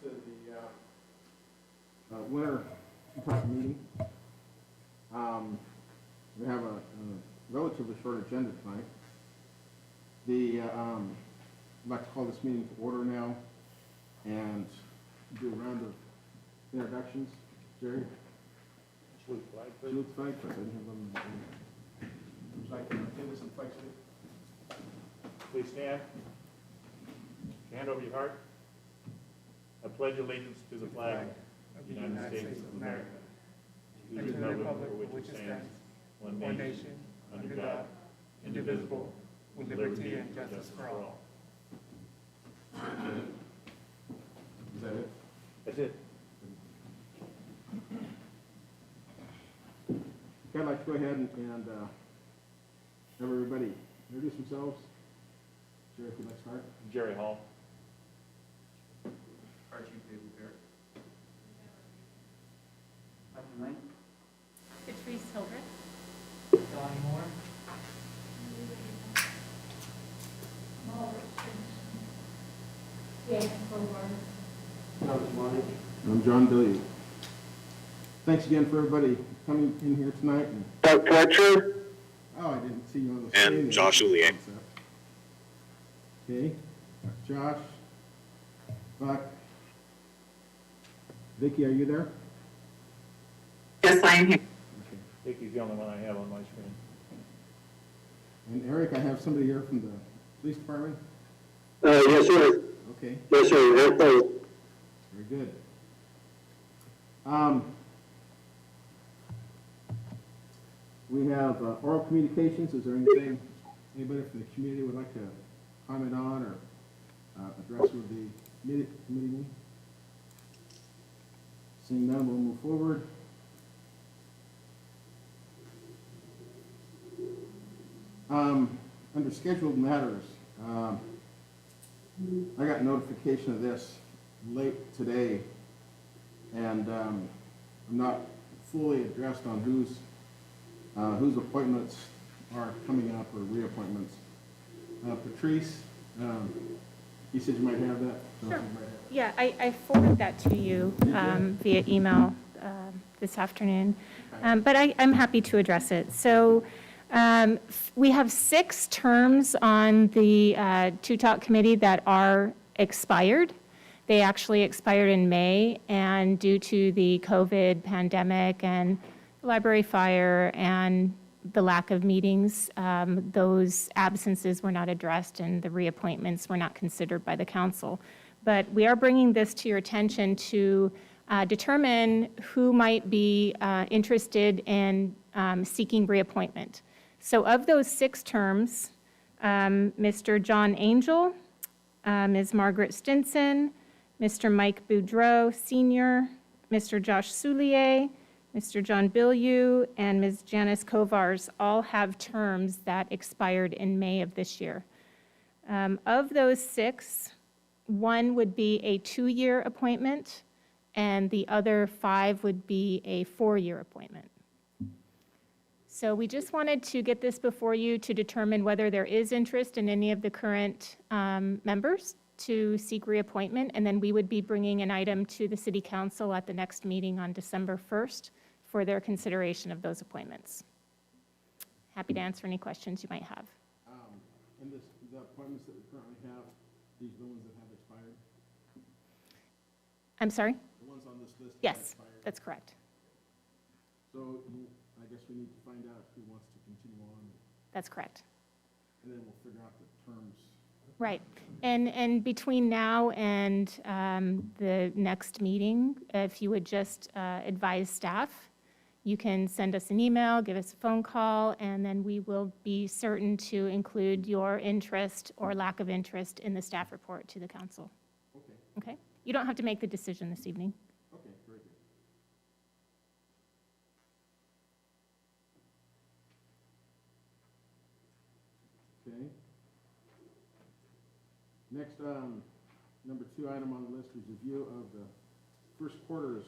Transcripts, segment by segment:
to the winter meeting. We have a relatively short agenda tonight. I'd like to call this meeting to order now and do a round of introductions. Jerry? Salute the flag, please. Salute the flag, please. I didn't have them. Would you like to give us some flag salute? Please stand. Hand over your heart. I pledge allegiance to the flag of the United States of America, to the republic for which it stands, one nation, under God, indivisible, with liberty and justice for all. Is that it? That's it. Okay, I'd like to go ahead and have everybody introduce themselves. Jerry, if you'd like to start. Jerry Hall. Archie Bear. Patrice Hildreth. Donnie Moore. I'm John Billy. Thanks again for everybody coming in here tonight. Doug Fletcher. Oh, I didn't see you on the And screen. Josh Oulier. Okay, Josh, Buck, Vicky, are you there? Yes, I am here. Okay. Vicky's the only one I have on my screen. And Eric, I have somebody here from the police department. Yes, sir. Okay, Yes, sir. Very close. very good. We have oral communications. Is there anything anybody from the community would like to comment on or address with the committee meeting? Seeing none, we'll move forward. Under scheduled matters, I got notification of this late today, and I'm not fully addressed on whose appointments are coming up or reappointments. Patrice, you said you might have that? Sure. Yeah, I forwarded that to you via email this afternoon, but I'm happy to address it. So we have 6 terms on the Two-Talk Committee that are expired. They actually expired in May, and due to the COVID pandemic and library fire and the lack of meetings, those absences were not addressed and the reappointments were not considered by the council. But we are bringing this to your attention to determine who might be interested in seeking reappointment. So of those 6 terms, Mr. John Angel, Ms. Margaret Stinson, Mr. Mike Boudreau Sr., Mr. Josh Soulier, Mr. John Bilyeu, and Ms. Janice Kovars all have terms that expired in May of this year. Of those 6, 1 would be a 2-year appointment, and the other 5 would be a 4-year appointment. So we just wanted to get this before you to determine whether there is interest in any of the current members to seek reappointment, and then we would be bringing an item to the City Council at the next meeting on December 1st for their consideration of those appointments. Happy to answer any questions you might have. And the appointments that we currently have, these are the ones that have expired? I'm sorry? The ones on this list have Yes, expired? that's correct. So I guess we need to find out who wants to continue on, That's correct. and then we'll figure out the terms. Right. And between now and the next meeting, if you would just advise staff, you can send us an email, give us a phone call, and then we will be certain to include your interest or lack of interest in the staff report to the council. Okay, Okay? You don't have to make the decision this evening. okay, very good. Okay. Next, number 2 item on the list is review of the first quarter's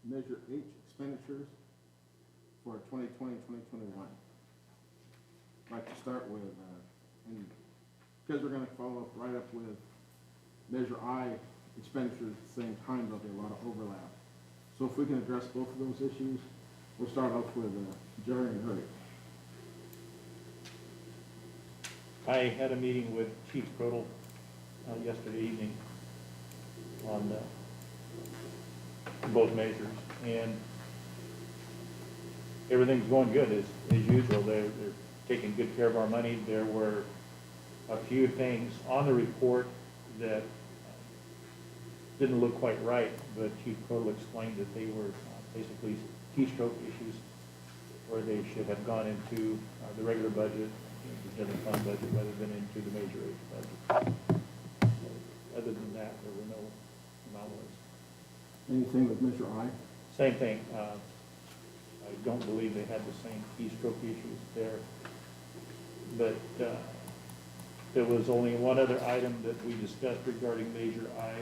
Measure H expenditures for 2020, 2021. I'd like to start with, and because we're going to follow up right up with Measure I expenditures at the same time, there'll be a lot of overlap. So if we can address both of those issues, we'll start off with Jerry and Eric. I had a meeting with Chief Crodel yesterday evening on both measures, and everything's going good as usual. They're taking good care of our money. There were a few things on the report that didn't look quite right, but Chief Crodel explained that they were basically keystroke issues where they should have gone into the regular budget, the general fund budget, rather than into the major H budget. So, other than that, there were no anomalies. Anything with Measure I? Same thing. I don't believe they had the same keystroke issues there. But there was only one other item that we discussed regarding Measure I,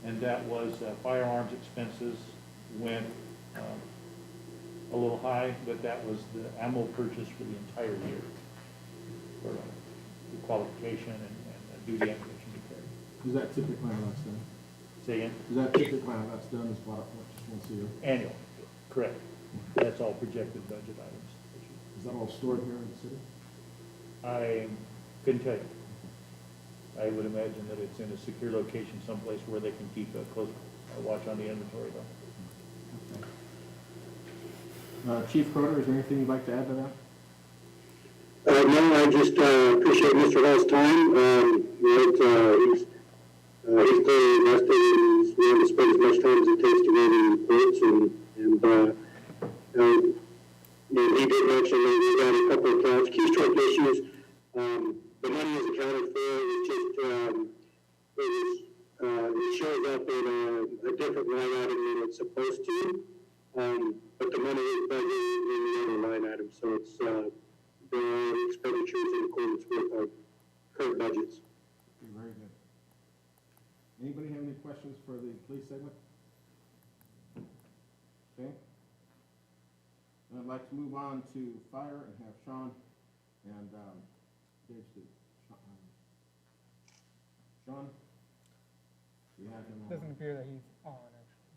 and that was firearms expenses went a little high, but that was the ammo purchase for the entire year for the qualification and duty ammunition to carry. Is that typically how that's done? Say again? Is that typically how that's done, is bought up just once a year? Annual, correct. That's all projected budget items. Is that all stored here in the city? I couldn't tell you. I would imagine that it's in a secure location someplace where they can keep a close watch on the inventory though. Okay. Chief Croder, is there anything you'd like to add to that? No, I just appreciate Mr. Hall's time. He's clearly invested and he's willing to spend as much time as it takes to read the reports. And he did mention that we got a couple of accounts, keystroke issues. The money is accounted for. It's just it shows up in a different line item than it's supposed to. But the money is budgeted in the other line item, so it's there are expenditures in accordance with our current budgets. Okay, very good. Anybody have any questions for the police segment? Okay. I'd like to move on to fire and have Sean and Dave speak. Sean? We have him on. Doesn't appear that he's on, actually.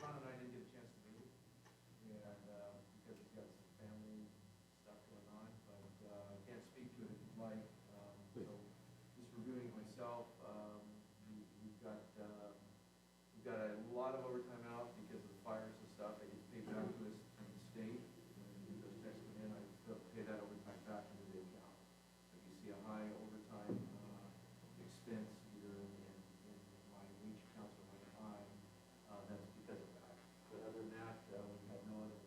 Sean and I didn't get a chance to meet, and because he's got some family stuff going on, but I can't speak to it if you'd like. So just reviewing it myself, we've got a lot of overtime out because of the fires and stuff. They get paid back to us from the state. When those checks come in, I pay that overtime back into the account. If you see a high overtime expense either in my wage accounts or my time, that's because of that. But other than that, we have no other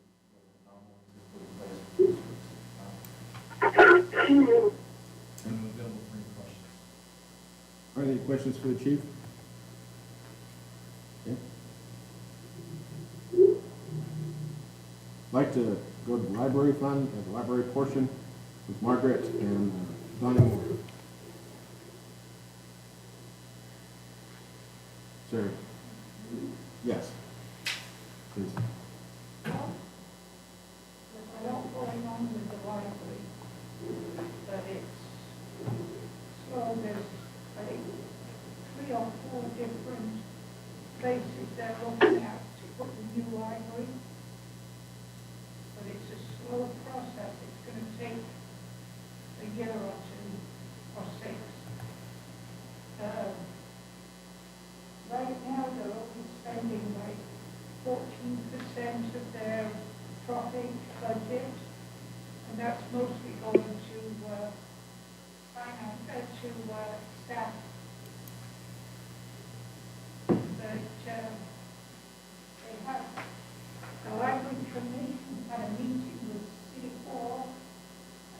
anomalies that put in place. And I'm available for any questions. Are there any questions for the chief? Okay. I'd like to go to the library fund, the library portion with Margaret and Donnie Moore. Sir? Yes. Please. There's a lot going on with the library, but it's slow. There's, I think, 3 or 4 different places they're looking at to put the new library. But it's a slow process. It's going to take a year or 2 or 6. Right now, they're only spending like 14% of their profit budget, and that's mostly going to staff. But they have, the library commission had a meeting with City Hall,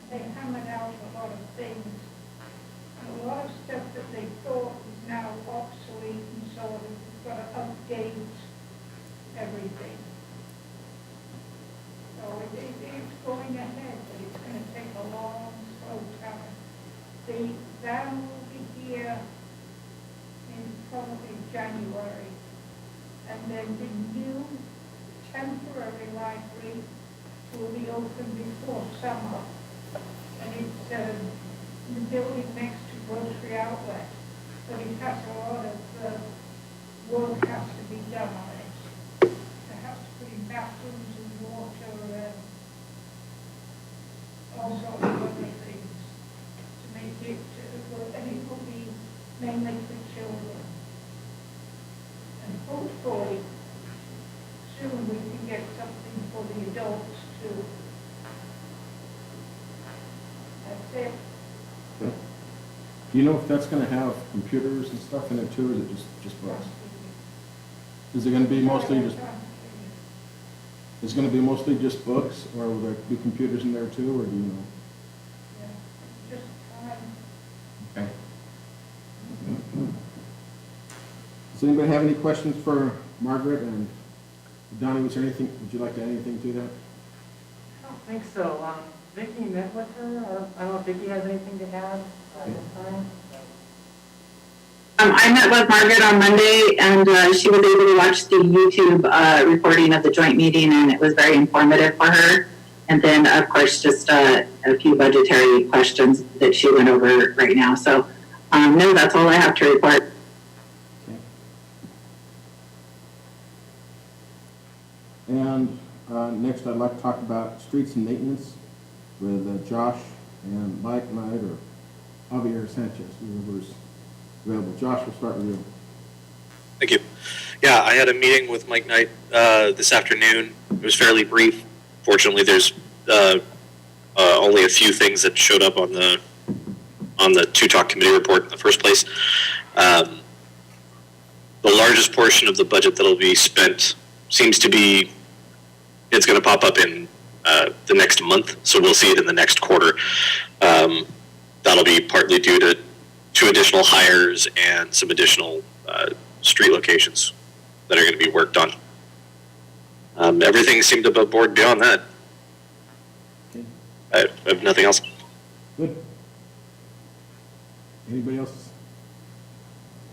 and they hammered out a lot of things. And a lot of stuff that they thought was now obsolete and so on, we've got to update everything. So it's going ahead, but it's going to take a long, slow time. The van will be here in probably January, and then the new temporary library will be open before summer. And it's in the building next to Grocery Outlet. but it has a lot of, work has to be done on it. There has to be bathrooms and water and all sorts of other things to make it, and it will be mainly for children. And hopefully, soon we can get something for the adults too. That's it. Okay. Do you know if that's gonna have computers and stuff in it too, or is it just books? Is it gonna be mostly just, is it gonna be mostly just books, or will there be computers in there too, or do you know? Yeah, just time. Okay. Does anybody have any questions for Margaret? And Donnie, was there anything, would you like to add anything to that? I don't think so. Vicki met with her, or I don't know if Vicki has anything to add at this time. I met with Margaret on Monday, and she was able to watch the YouTube recording of the joint meeting, and it was very informative for her. And then, of course, just a few budgetary questions that she went over right now. So, no, that's all I have to report. Okay. And next, I'd like to talk about streets and maintenance with Josh and Mike Knight or Javier Sanchez, whoever's available. Josh, we'll start with you. Thank you. Yeah, I had a meeting with Mike Knight this afternoon. It was fairly brief. Fortunately, there's only a few things that showed up on the two-talk committee report in the first place. The largest portion of the budget that'll be spent seems to be, it's going to pop up in the next month, so we'll see it in the next quarter. That'll be partly due to two additional hires and some additional street locations that are going to be worked on. Everything seemed above board beyond that. Okay. I have nothing else. Good. Anybody else?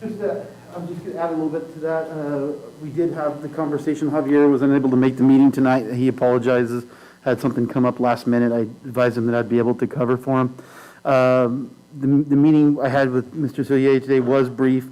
I'm just going to add a little bit to that. We did have the conversation. Javier was unable to make the meeting tonight. He apologizes. Had something come up last minute. I advised him that I'd be able to cover for him. The meeting I had with Mr. Sillier today was brief.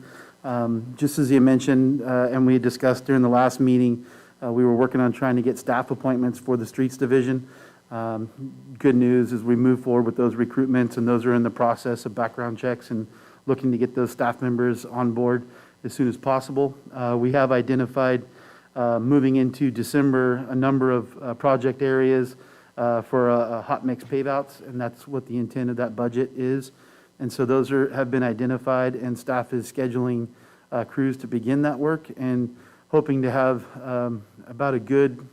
Just as you mentioned, and we had discussed during the last meeting, we were working on trying to get staff appointments for the streets division. Good news is we move forward with those recruitments, and those are in the process of background checks and looking to get those staff members on board as soon as possible. We have identified, moving into December, a number of project areas for a hot mix pave-outs, and that's what the intent of that budget is. And so those have been identified, and staff is scheduling crews to begin that work and hoping to have about a good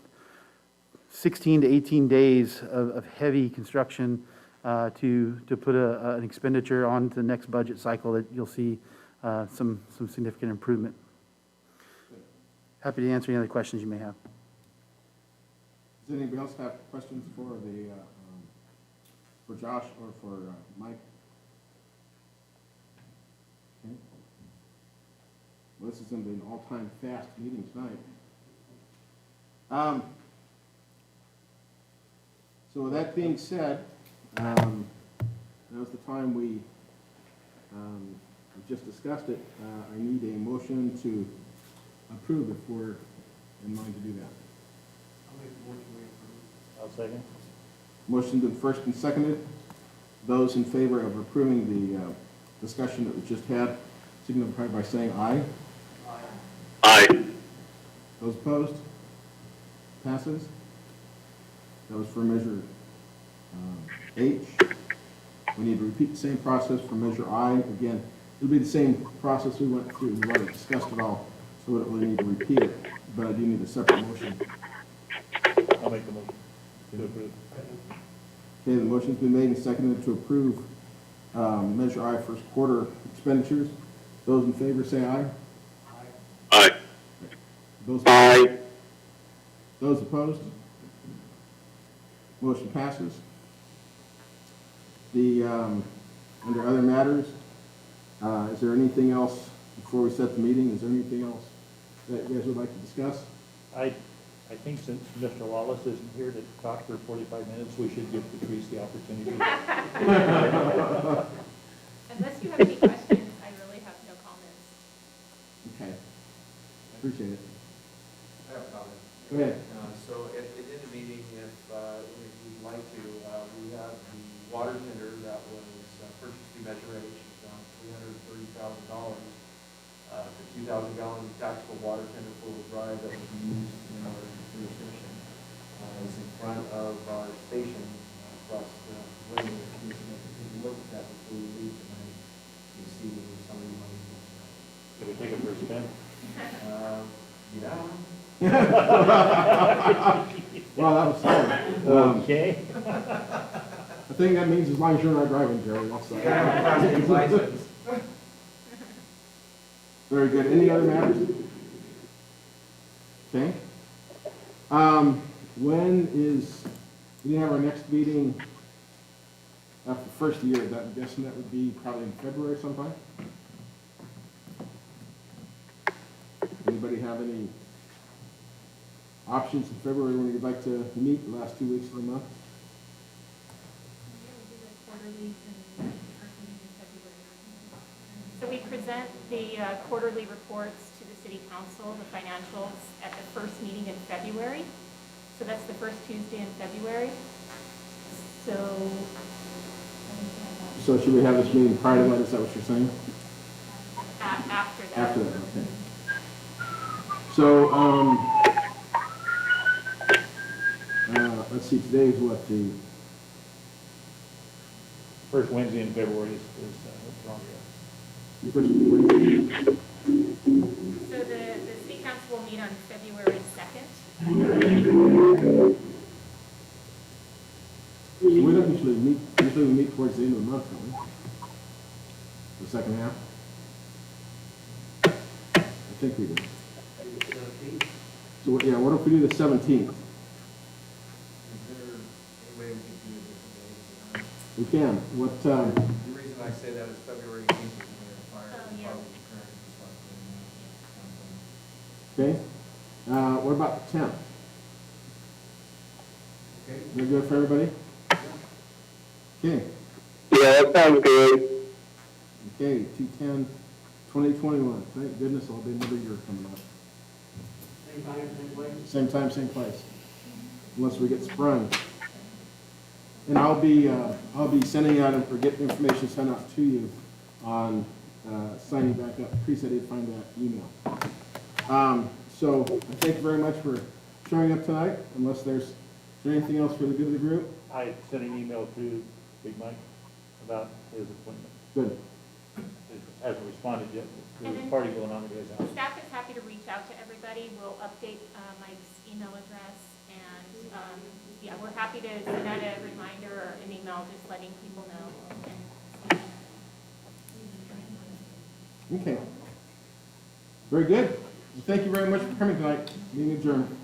16 to 18 days of heavy construction to put an expenditure on to the next budget cycle that you'll see some significant improvement. Happy to answer any other questions you may have. Does anybody else have questions for for Josh or for Mike? Okay. Well, this is going to be an all-time fast meeting tonight. So with that being said, now's the time we just discussed it. I need a motion to approve if we're in mind to do that. I'll make the motion we approve. I'll second. Motion been first and seconded. Those in favor of approving the discussion that we just had, signify by saying aye. Aye. Those opposed? Passes. That was for measure H. We need to repeat the same process for measure I. Again, it'll be the same process we went through. We've already discussed it all, so we don't really need to repeat it, but I do need a separate motion. I'll make the motion to approve. Okay, the motion's been made and seconded to approve measure I first quarter expenditures. Those in favor say aye. Aye. Those Aye. Those opposed? Motion passes. The, under other matters, is there anything else before we set the meeting? Is there anything else that you guys would like to discuss? I think since Mr. Wallace isn't here to talk for 45 minutes, we should give Patrice the opportunity. Unless you have any questions, I really have no Go ahead. So in the meeting, if you'd like to, we have the water tender that was purchased through Measure H, $330,000. The 2,000 gallon tactical water tender full of dry that will be used in our sewer station. It's in front of our station across the way. If you can take a look at that before we leave tonight, you see where some of the money is. Did we take it for a spin? Yeah. Wow, that was solid. Okay. I think that means as long as you're not driving, Jerry, I'll say. Class A license. Very good. Any other matters? Okay. We have our next meeting after the first year. I'm guessing that would be probably in February sometime? Anybody have any options in February when you'd like to meet the last 2 weeks of the month? So we present the quarterly reports to the city council, the financials, at the first meeting in February. So that's the first Tuesday in February. So. So should we have this meeting prior to that? Is that what you're saying? After that. After that, okay. So, let's see, today is what, the First Wednesday in February is what's wrong here. first Wednesday? So the city council will meet on February 2nd. So we don't usually meet we meet towards the end of the month, don't we? The second half? I think we do. So, yeah, what if we do the 17th? Is there any way we could do it different days? We can. What, The reason I say that is February 18th is when we're fire. Oh, yeah. okay? What about the 10th? Okay. Is that good for everybody? Okay. Yeah, that sounds good. Okay, 2/10/2021. Thank goodness I'll be another year coming up. Same time, same place? Same time, same place. Unless we get sprung. And I'll be sending out or getting information sent out to you on signing back up. Chris, I did find that email. So I thank you very much for showing up tonight. Unless is there anything else for the good of the group? I sent an email to Big Mike about his appointment. Good. He hasn't responded yet. There's a party going on at his house. Staff is happy to reach out to everybody. We'll update Mike's email address, and yeah, we're happy to send out a reminder or an email just letting people know. Okay. Very good. Well, thank you very much for coming tonight. Meeting adjourned.